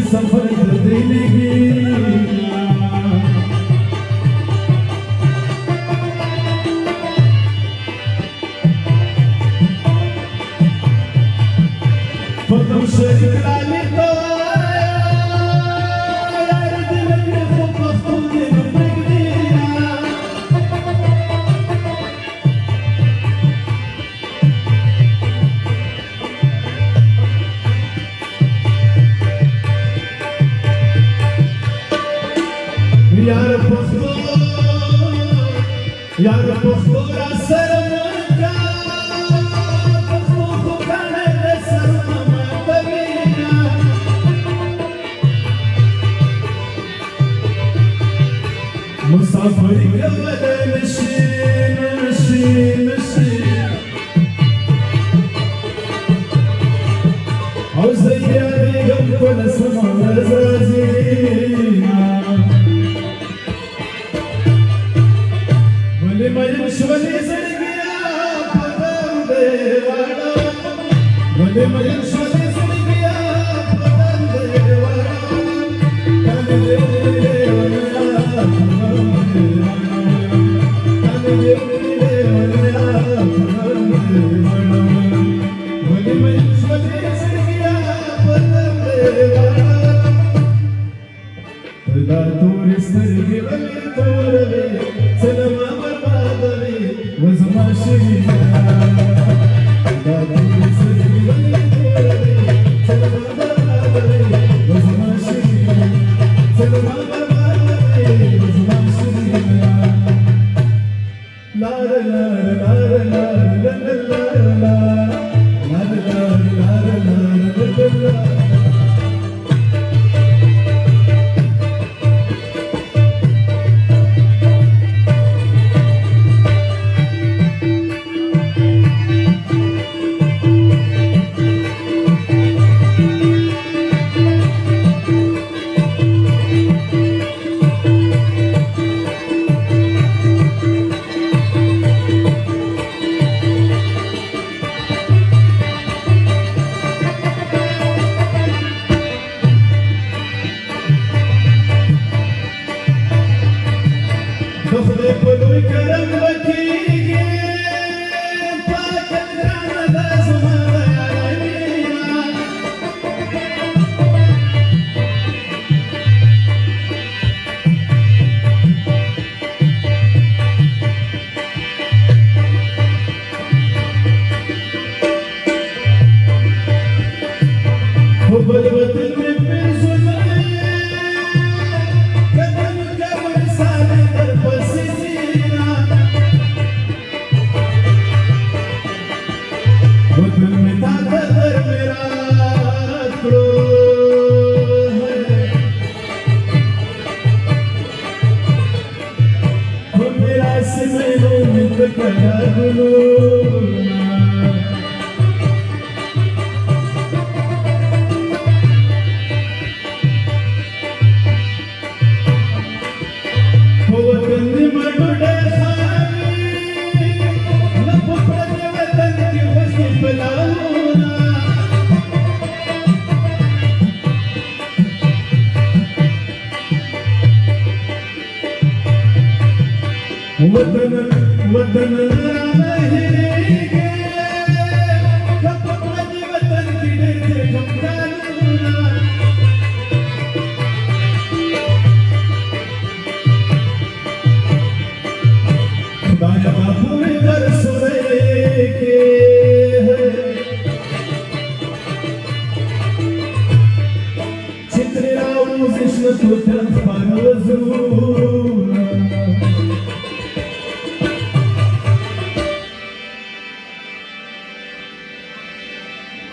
सफर दिलगी फतम शरीक लाली तो यार दिल के वो पस्तून दिन ब्रेक दिया यार पस्तो रासर का पस्तो खुदाने दे शर्म तगीना मुसाफिर के बदन नशीन नशीन नशीन और ज़ियादे गम को नस्मा ज़ाज़ीना मयुष्वली सड़गिया पदम देवाड़ा भले मयुष्वली सड़गिया पदम देवाड़ा तन देवला भले मयुष्वली सड़गिया पदम देवाड़ा खुदा तोरे सड़गी वाली तोरे सलमा वज़माशिया दादी सजी वाली तोरे सलमा बरबादे वज़माशिया सलमा बरबादे वज़माशिया ला ला ला ला ला ला ला ला खुदे पलुई करम बकीगे पाकत रामदा सुमाया हो बलवतन में फिर सुनाए कदम कमर साले दिल में ताकत मेरा करो वो मेरा सिमरो मित करा गुलो वो गंदी मडुडे वतन वतन रहेंगे कब अपने वतन की डर से घबराना खुदाया बापू कर सुरे के चित्र राव जिसने तो पानवजू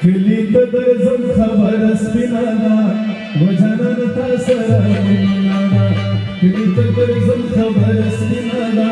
खिली तदरजम खबर स्पिनाना वजनन था सरा मिनाना खिली तदरजम खबर स्पिनाना